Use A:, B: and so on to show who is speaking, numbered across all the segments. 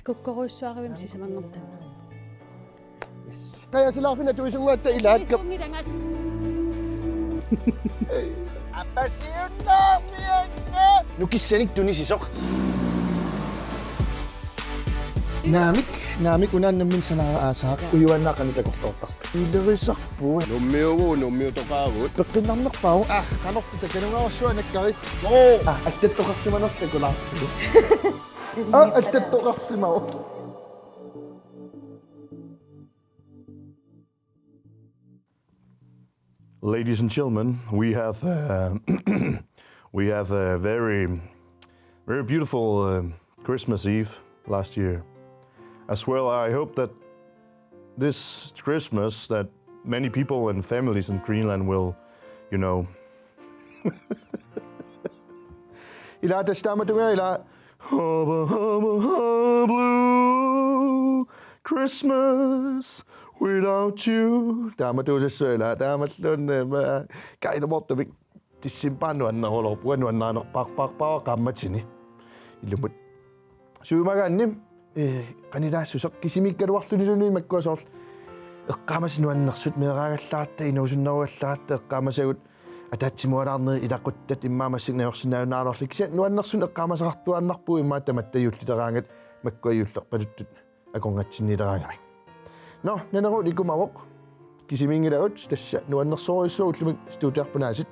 A: Kukkoruissuaravim sisamangortanna.
B: Yes. Kaya silaafina tuisungatta ilaatkap. Apasiunnaamiakka. Nukissanik tunisisoq. Naamik unaannamin sanaasaaq uyuannaaqani takortoortaq. Ilerisarpuu.
C: Nummiutoqaagut.
B: Peqqinarnerpau qanorpu takanungaarsuanakkari. Attattoqarsimanertakulaarpu. Attattoqarsimau.
C: Ladies and gentlemen, we have a very, very beautiful Christmas Eve last year. As well, I hope that this Christmas that many people and families in Greenland will, you know.
B: Ila testamatunga ila.
C: Blue Christmas without you.
B: Tamatusassuila tamatlunna kainabortumik tissimpannuannerulor puanuannaanерпарпарпара qammatini ilumut suumagaannim qanilaassuseq kisimikkaluarluniluni makkuasoorl eqqamasinuannersut meeraaгаllaarta inuusunneruallaarta eqqamasagut атаатсимуалаарнери илақуттат иммаамассигнаорсинааунаарерлик сиа нуаннерсун эққаамасақартуаннарпу имааттаматтаюллитараангат маккуаюллерпалуттут аконгатсиннилераангамик но нанерут икумавоқ кисимингилагут тасса нуаннерсориуссуу уллумик стуутиарпунаасит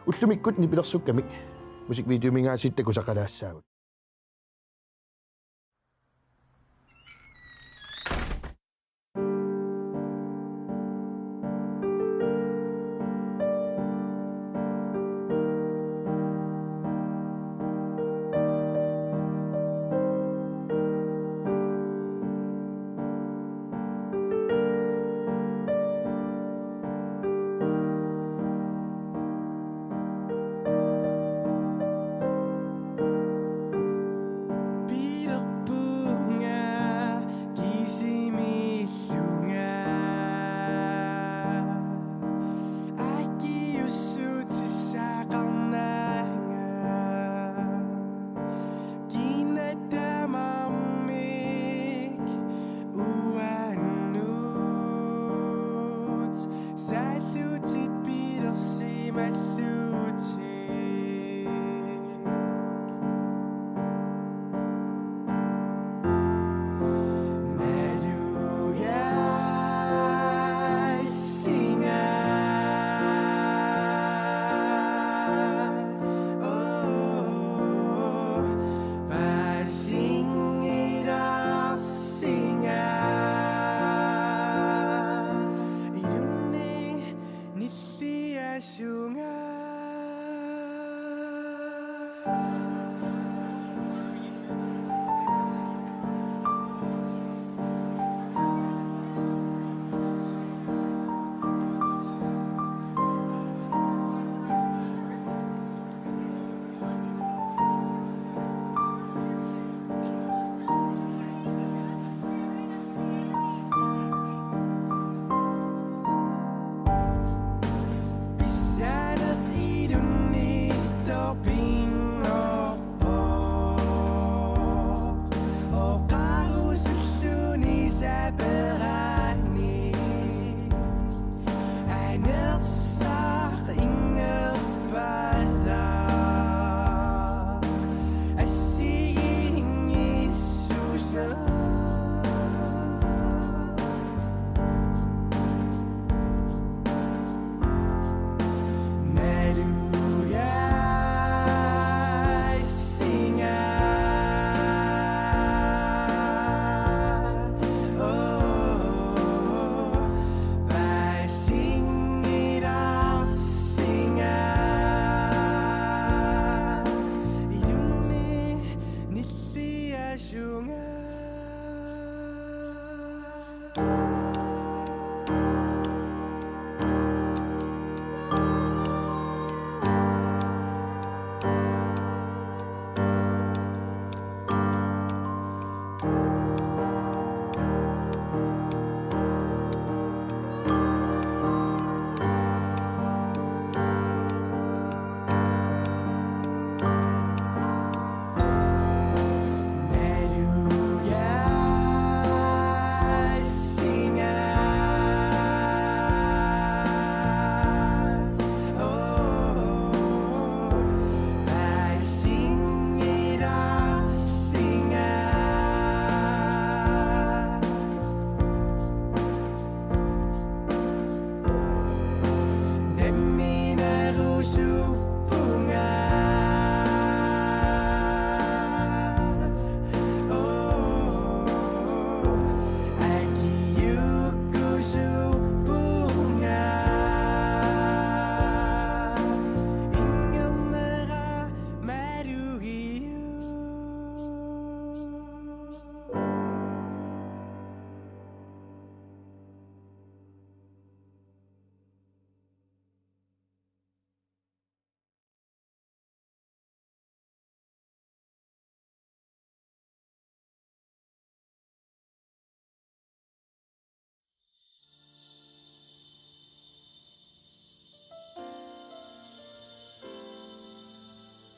B: уллумиккут нипилерсуккамик мусиквидеомингаасит такусақалаассаагут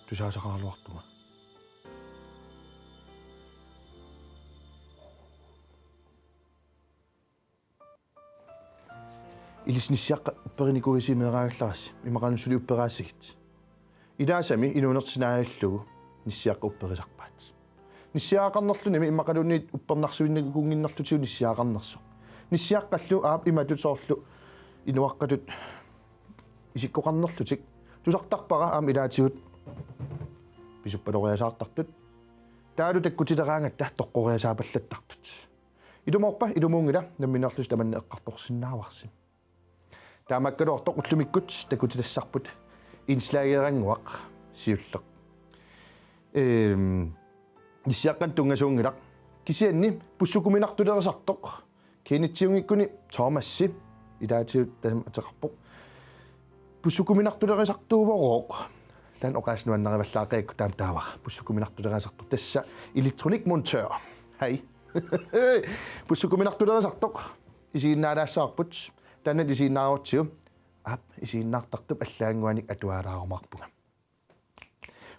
B: тусаасақаарлуартуга илисниссиаққа уппериникуисимеераагалларасси имақануссули уппераассагит илаасами инуунертинаагаллугу ниссиаққа упперисарпаат ниссиаақарнерлуними имақалуунниит уппернарсуиннагу кунгиннерлутиу ниссиаақарнерсоқ ниссиаққаллу аап иматутсоорлу инуаққатут исиккоқарнерлутик тусартарпара аам илаатигут писуппалориасаартартут таалу таккутилераангатта тоққориасаапаллаттартут илуморпа илумуунгила намминерлус таманне эққарторсиннааварсим таамаккалуортоқ уллумиккут таккутилассарпут инслагерангуақ сиуллеқ ниссиаққан тунгасуунгилақ кисианни пуссукуминартулерисартоқ кенитсиунгиккуни тоомасси илаатигут тасам атеқарпоқ пуссукуминартулерисартуувороқ тан оқааснуаннариваллаақиакку таам таавара пуссукуминартулерисартоқ тасса электроник монтør хай пуссукуминартулерисартоқ исигиннаалаассаарпут таннат исигиннааруутсиу ап исигиннаартартуп аллаангуаник атуалаарумаарпуга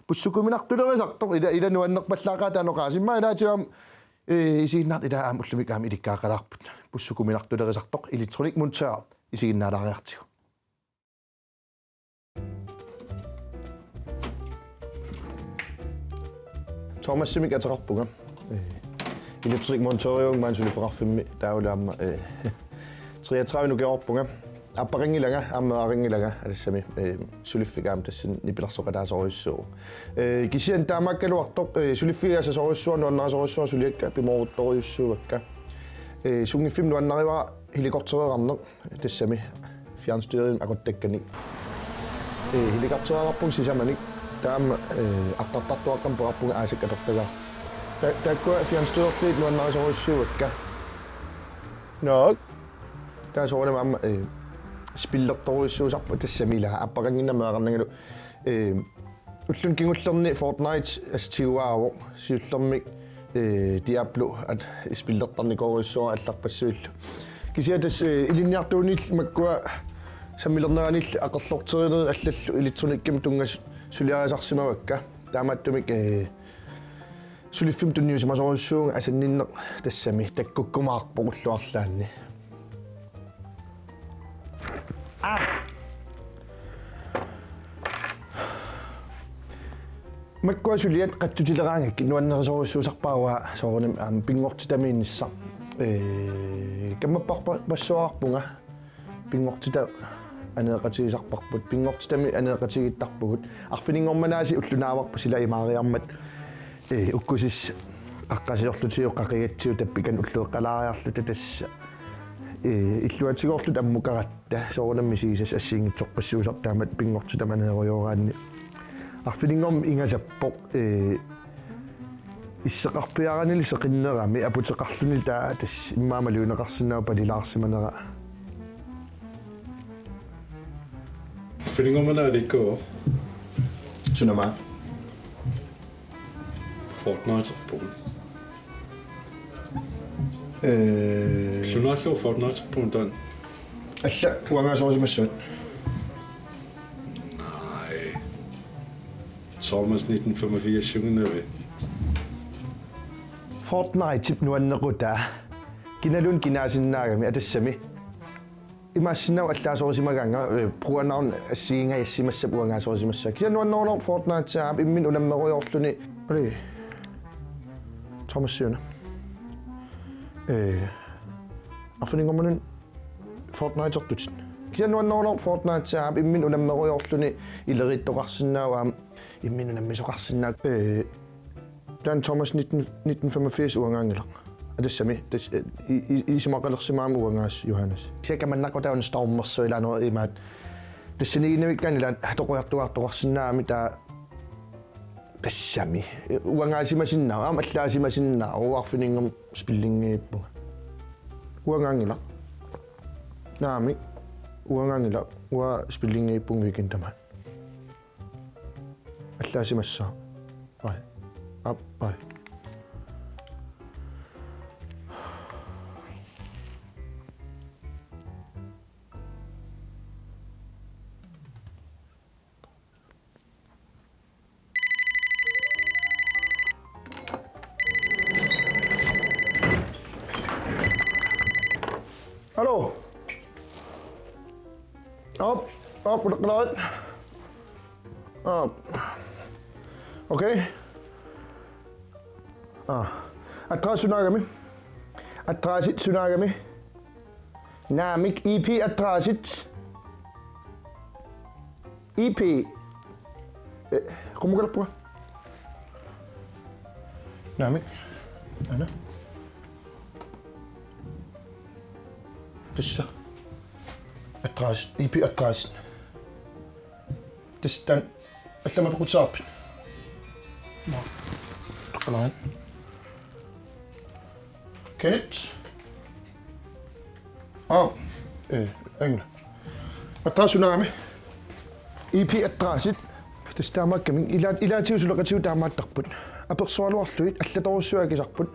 B: пуссукуминартулерисартоқ илануаннерпаллаақаа таанеқаасимма илаатигам исигиннаарт илаам уллумик аам иликкаақалаарпут пуссукуминартулерисартоқ электроник монтør исигиннаалаариартигу Thomas-simik атеқарпуга электроник монтøриунг маансулипеқарфимми таулаама 33 нукеорпунга аппарингилага аммеарингилага алассами сулиффигаам тассин нипиларсоқалаасориуссуу кисиан таамаккалуартоқ сулиффигаасасориуссуа нуаннерасориуссуа сулиакка пимоорутториуссуувакка сунгиффим нуаннаривара хеликортереқарнеқ тассами фианстюрин акуттакканик хеликортереқарпун сисаманик таама артартартуаққам перарпуга аасаккатортага таккуа фианстюрфлит нуаннерасориуссуувакка ноо таасоорнама амма спиллерторуиссуусарпу тассамила аппакангиннамеақарнагалу уллун кингуллерни Fortnite астигуаавоо сиуллермик Diablo ат спиллертарникоруиссуа алларпассуиллу кисиатас илинниартуунил маккуа саммилернеранил ақерлортеринер аллаллу электроникким тунгас сулиарасарсимавакка таамааттумик сулиффим тунниусимасоруссуунга асанниннеқ тассами таккуккумаарпо уллуарлаанни маккуа сулиат қаттутилераангакки нуаннерисоруссуусарпаауа соорним аам пингортитамииннссар каммаппарпа пассуаарпунга пингортита анеэқатигисарпарпут пингортитами анеэқатигиттарпугут арфинингорманааси уллунааварпу сила имаариармат уккусис аққасиорлутиу қақигатсиу таппикан уллуэққалаариарлута тасса иллуатигоорлут аммукаратта соорнамми сигисас ассиингитсорпассуусар таамат пингортитам анеэриораанни арфинингорм ингасаппоқ иссеқарпиаранили сеқиннерами апутеқарлунил таа тас иммаамалуунеқарсинаа палилаарсиманера
D: Arfiniнгорманаа
B: сунама
D: Fortnite Lunaalluu Fortnite taan.
B: алла уангаасорисимассуут
D: Nej. Thomas 1985 syngende.
B: Fortnite tip nuannequta kinalun kinaasinnaagami atassami имаассинау аллаасорисимагаанга пруанаарн ассигинга яссимассап уангаасорисимассаа киануаннорнор Fortnite саап иммин уламмеруйорлуни оли Thomas-сиуна афнингоманун Fortnite ортутин киануаннорнор Fortnite саап иммин уламмеруйорлуни илериттоқарсинааваам иммин унаммисоқарсинаак тан Thomas 1985 уангаангила атассами тас исимақалерсимаама уангаас Johannes кисакаманнақутаун стормерсуилаанер имаат тассанигинавикканила тоқуяртуартоқарсинаами таа тассами уангаасимасиннаа аама аллаасимасиннаа уарфинингом спиллингииппуга уангаангила наами уангаангила уа спиллингииппунг викентама аллаасимассаа бай аппай Op, geluid. Op. Okay. Atras sunagami. Atrasit sunagami. Namik EP atrasit. EP. Kumugalap po. Namik. Ano? Kissa. Atras. EP atras. Tistan. Alam mo pa kutsapin. Kalaan. Kenneth. Ayun. Atras sunagami. EP attrasit. Testamak kami ilaatius sulaqatiu taamaattarput. Apersualuarluit allatorussuakisarput.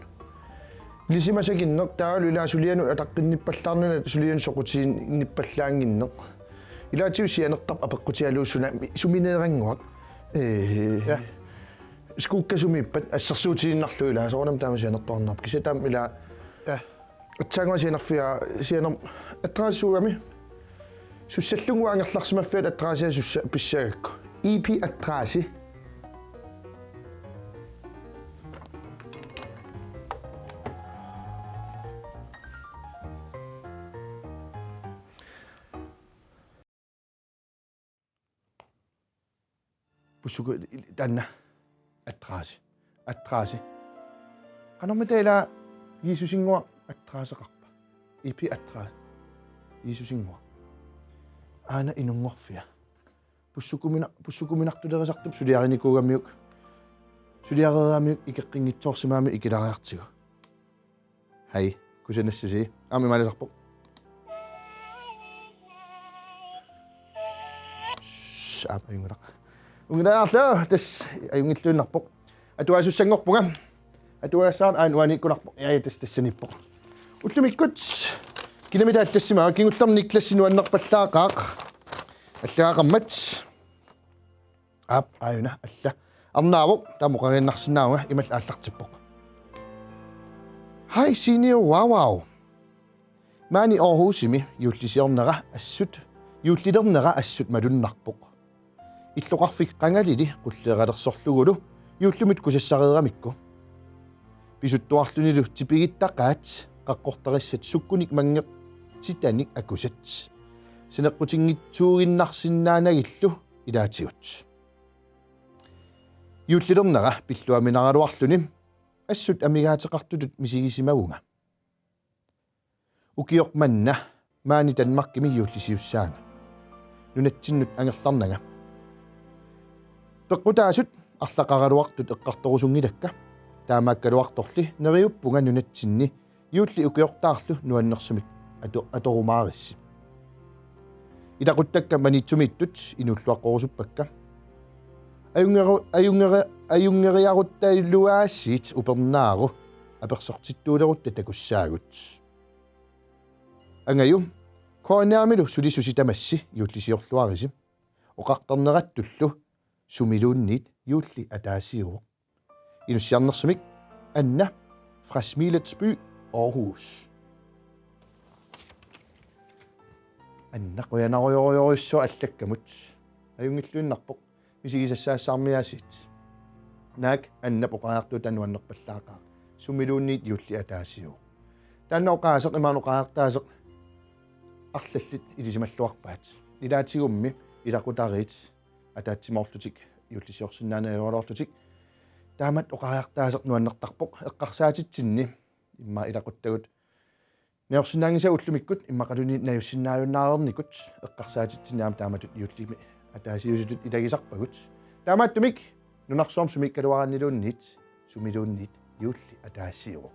B: Lisimasaginneq taalu ilaasulianu ataqqinnippallarnuna sulian soqutiin innippallaaginneq. Ilaatius sianertarp apeqqutialuussuna sumineeranguaq. Ja. Skuukkasumippat assarsuutiinnarlu ila soornam taamasianertornarp kisataam ila ja atsaanguasianerfia sianer attraassuugami sussallunguangerlarsimaffiat attraasiа sussa pissagakku. EP attraasi. Pusuko tanna attraasi. Attraasi. Qanormitala Jesusingua attraasaqarpa. EP attraasi. Jesusingua. Aana inungorfia. Pussukuminartulerisartup suliarinikuugamiuk. Suliareeraamiuk ikeqqinngitsoorsimaami ikilariartigu. Hai, kusanassusi. Aami maalisarpoq. Ayungulaq. Ungilаарlaa tas ayungilluunarpoq. Atuasussangorpunga. Atuassaan aanuanikkunarpoq. Yaaya tas tassanippoq. Ullumikkut kilomitaallassimaa kingullarnik klassinuannerpallaaqaaq. Allaaqammat ayuna alla arnaavoq tamoqarinnarsinnaunga imal aallartippoq. Hai senior wow. Mani Aarhusimi yullisiornera assut yullilernera assut malunnarpoq. Illoqarfik qangalili qulleeralersorlugulu yuullumit kusassariiramikku. Pisuttuarlunilu tipigittaqaat qaqqortarissat sukkunik mangeq sitanik akusat. Sineqqutinngitsuuginnarsinnaanagillu ilaatigut. Yuullilernera pilluaminaraluarlunim assut amigaateqartulut misigisimavunga. Ukioq manna maani Danmarkimi yuullisiussaanga. Nunattinnut angerlarnaga. Peqqutaasut арлақараluartut эққарторусунгилакка таамааккалуарторли нериуппунга нунатсинни юулли укиортаарлу нуаннерсумик аторумаарисси илақуттакка манитсумиттут инуллуаққорусуппакка аюнгериаруттаиллуаассиит упернаару аперсортиттуулерутта такуссаагут ангаю коанаамилу сулисуситамасси юуллисиорлуариси оқартарнераттуллу сумилууннит юулли атаасиуоқ инуссиарнерсумик анна fra Smilets by Aarhus анна қуянарuyoriussua аллаккамут аюнгиллуиннарпоқ мисигисассаассаармиаасит наак анна поқаарту тануаннерпаллаақаа сумилууннит юулли атаасиуоқ тааннаоқаасеқ имааноқаартаасеқ арлаллит илисималлуарпаат илаатигумми илақутарит атаатсимоорлутик юллисиорсиннаанааёрлортутик таамат оқаартаасеқ нуаннертарпоқ эққарсаатитсинни имма илақуттагут неорсинаангиса уллумиккут иммақалуни наюссиннааюннаарерникут эққарсаатитсиннаам тааматут юллими атаасиусутут илагисарпагут таамааттумик нунарсуарм сумиккалуараннилууннит сумилууннит юлли атаасиуоқ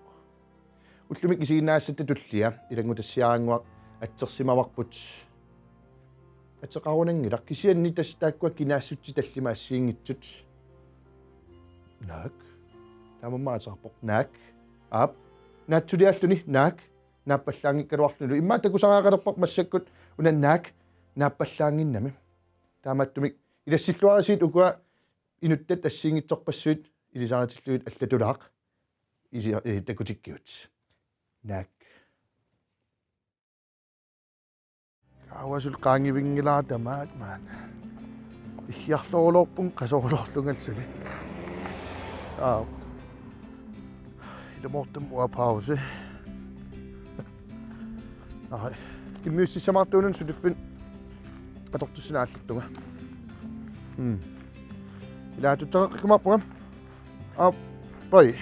B: уллумик исигинаассатта туллиа илангутассиарангуақ атсерсимаварпут атеқарунангилақ кисианни тас тааккуа кинаассутси таллимаассиингитсут наак тамамаатарпоқ наак ап наатсулиаллуни наак нааппаллаангиккалуарлуну имма такусараақалерпоқ массаккут уна наак нааппаллаангиннами таамааттумик илассиллуарисиит укуа инуттат ассиингитсорпассуит илисаратиллуит аллатулаақ иси такутиккиут наак Awasul qaangivingilaa maan. Ihiarluorluorpun qasorluorlungalsuli. Ilumortum pause. Kimmiussissamartuunun suliffin qatortussinaallattunga. Ilaatutaqaqqumarpungam. Pai.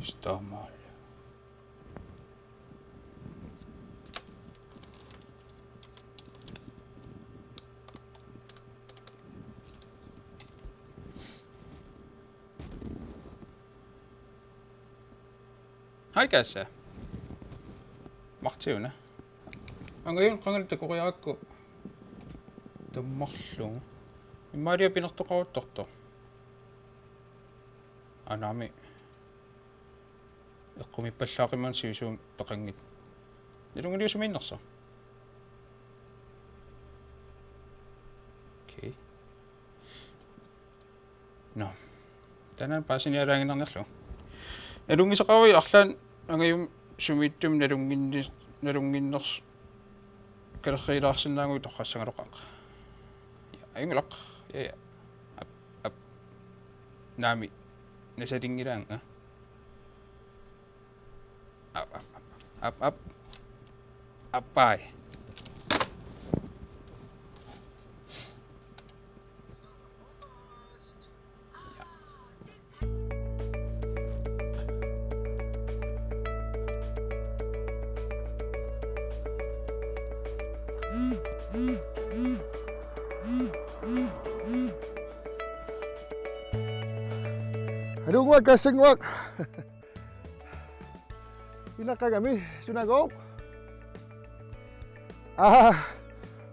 E: Istamaan. Haikassa. Martiuna. Angayon qangalta koqiaakku tummarlugu. Immalia pinertoqaruttorto. Anami. Eqqumippallaaqimman siusuum peqangit. Nilungiliusuminnersa. Okay. No. Tanan paasiniaraanginernerlu. Nalungisaqawi arlaan angayum sumittum nalunginners kalerilaarsinnaangu torqassangaloqaq. Ayungulaq. Ja. Ap. Naami. Nasalingilaanga. Up. Appai.
B: Halungwag kasingwag. Pinakagami, sunagok.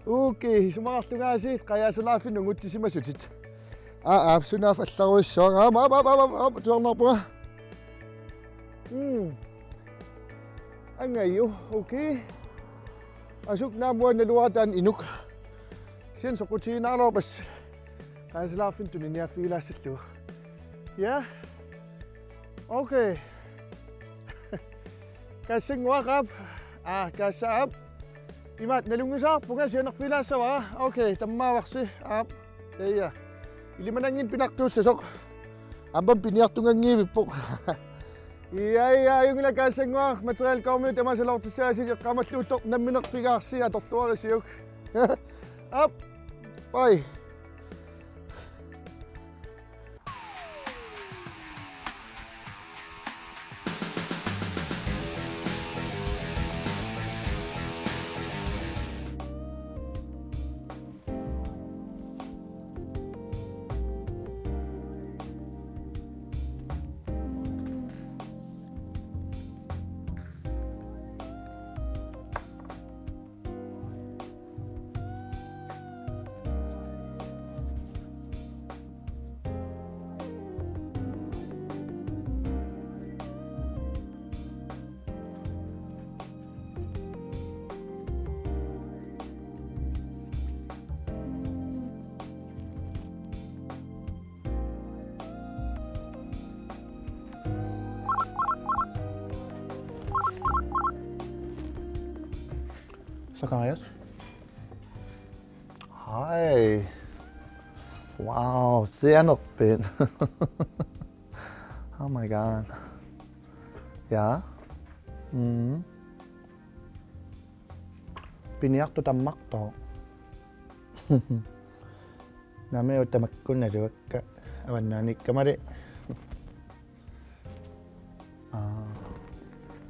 B: Okay, sumakartungasit kaya salafin nungutisimasutsit. Sunaf allaruissoa. Tuarnerpunga. Angayo, okay. Asuk namuan naluatan inuk. Sen soqutiinaarlorpas. Kaya salafin tuniniafiilaassallu. Yeah. Okay. Kasingwaqap. Kasaap. Imat nalungusaarpunga sianerfilaassawa. Okay, tammaavaqsi. Iya. Ilimanangin pinaqtuussasok. Ambam piniartungangiivippoq. Iya, ayungila kasingwaq material kaumi tamasalortissaasi qamalluulloq namminerpigaarsi atorluarisiuk. Bye. Zacchaeus? Hi. Wow, sehr noch bin. Oh my god. Ja? Piniakto tammakto. Name utamakkuna juakka. Avannaani kamari.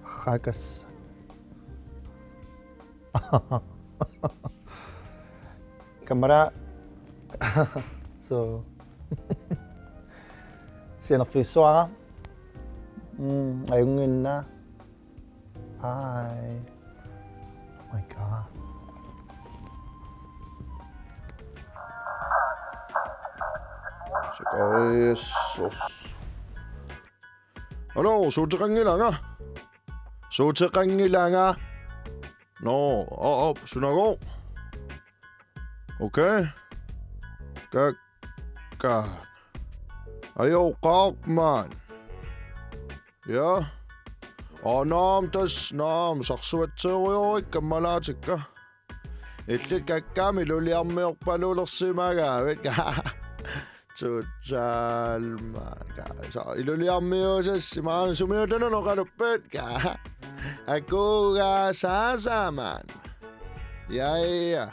B: Hakas. Kamera. So. Siya nakfiswa. Ayungin na. Hi. Oh my god.
C: Zacchaeus. Ano, sotekangilanga. Sotekangilanga. No, sunago. Okay. Ka. Ayaw man. Ja. Naam saksuatserujorik kammalaatikka. Illikakkaami luliarmiorpalulersimaagaavik. Tutsalmaga. So iluliarmiusassi maana sumiutana qalupput ka. Akuga saasaman. Ja.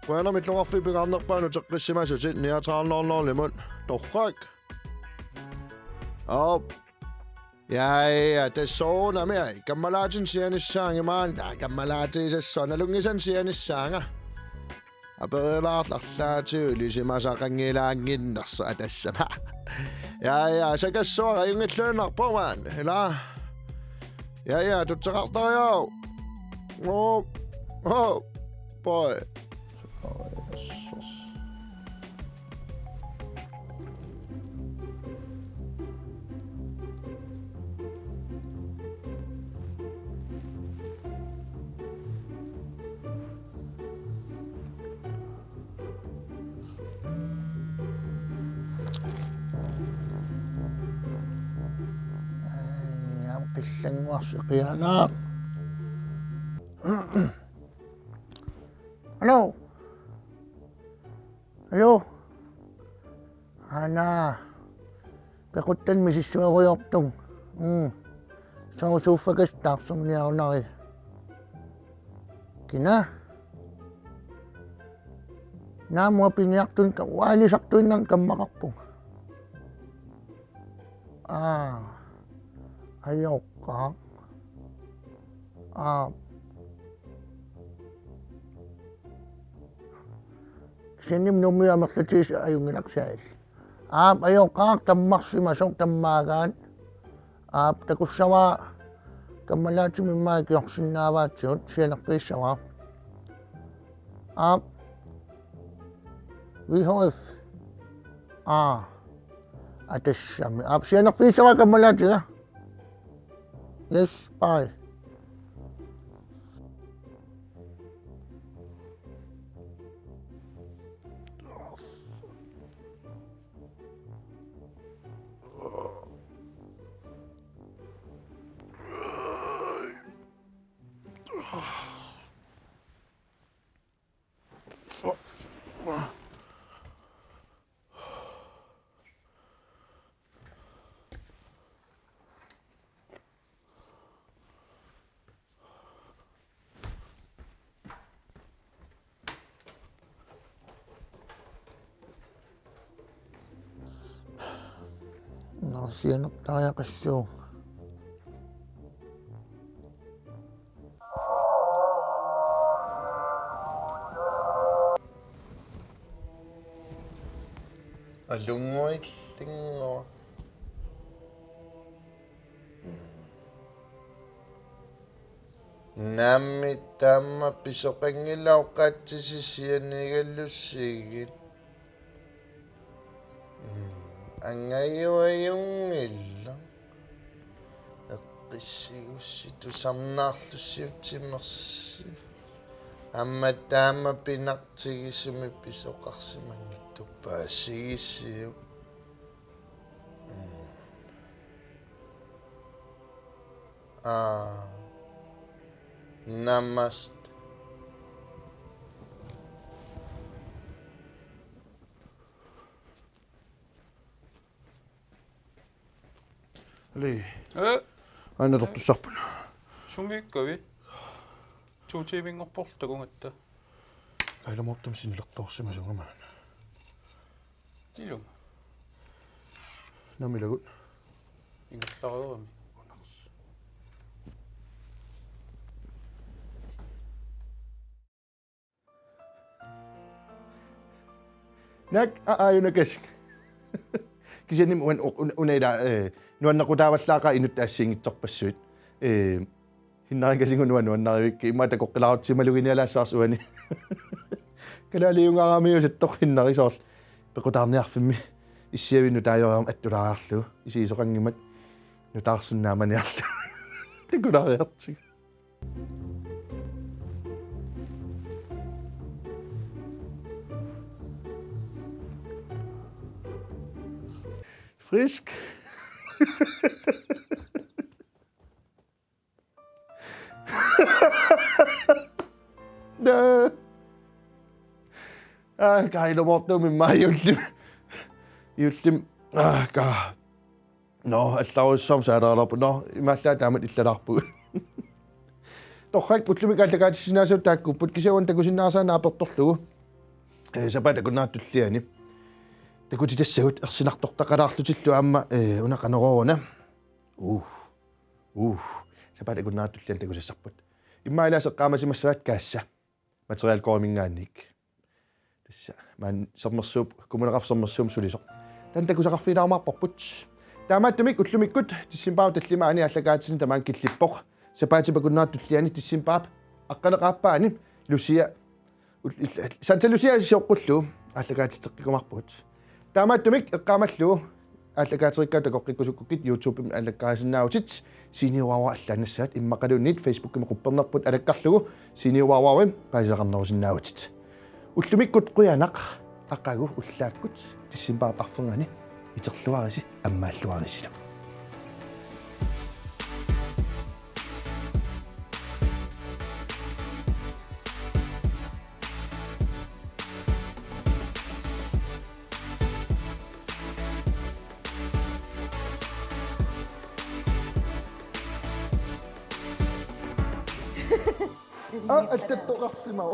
C: Qana mitlorfi pigarnerpaanu teqqissimasut niataarnornorlimut torrak. Ja, tessoona mea. Kammalaatin sianissaangi maan. Kammalaatisassoona lungisan sianissaanga. Aperlaarlarlaatiulisimasaqangilaanginnersa atassama. Ja, sakassuara yungilluunarpomaan. Ila. Ja, tutseqartariau. Boy.
B: Qillanguarsiqianaaq. Hello. Ana. Pekuttan misissuaruyortung. Sausuuffakas Kina. Naamua piniaqtun waalisartuinnang kammaqarpung. Ayokka. Sinim numia maklatis ayungilaksail. Ayokka tammaksimasong tammagaan. Takussawa kammalati mimmaikioqsinnaavaatsuut sianaqfiissawa. Vihoif. Atassami. Sianaqfiissawa kammalatiga. Yes, bye. No, sianok tayo kasyo. Alungoy tingo. Nami tama pisoqangilau qatsisisianigallussigit. Angayuayungillang. Eqqissigussitu samnaarlussiutsimersi. Amma tama pinaqtigisumi pisoqarsimangittuppaassigissiu. Namaste. Li.
E: Aina
B: tortussarpuna.
E: Sumiikkavi. 2 tiimingorpor takungatta.
B: Kailamortam sinilertorsimasungama.
E: Ilum.
B: Namilagut.
E: Ingertaruami.
B: Nak aayon kasi. Kasi nim unayda nuan nakutawatlaka inut asingitsorpassuit. Hinnari kasi nuan narik imata kokkalaut si maluginela saasuani. Kalali yung kami usittok hinnari saas. Pekutarniarfimmi issiavinu taajoram attulaarlu isiisoqangimat nutaarsunnaamaniarlu. Tikulariartsig. Frisk. Da. Kailamortum immaajullim. Jullim. Ka. No, allaussam saadaarpu. No, imaallaa taamat illalarpu. Torrak putlumikallakaatissinaasut taakkupput kisawan takusinnaarsaana apertorlugu. Sapata kunnaatulliani. Takutitassavut ersinartortaqalaarlutillu aamma unaqaneroruna. Sapata kunnaatullian takusassarput. Immailaaseqqaamasimassuat kaassa. Material koomingaannik. Tassa man sermersuup kumuneqarsermersuum sulisoq. Tan takusaqarfiinaarmaarporput. Taamaattumik ullumikkut tissimpaap tallimaani allakaatisin tamaan killippoq. Sapaatipa kunnaatulliani tissimpaap aqqaneqaappaani Lucia. Santa Lucia sioqqullu allakaatitteqqikumarput. Taamaattumik eqqaamallu allakaaterikkauta koqqikkusukkukit YouTube allakkaasinnaavutit siniuawa allaanassaat immaqalunnit Facebook quppernerput alakkarlugu siniuawawim paisaqarnerusinnaavutit. Ullumikkut quyanaq aqqagu ullaakkut tissimpaap arfungani iterluarisi ammaalluarisila. Attettoqarsimau.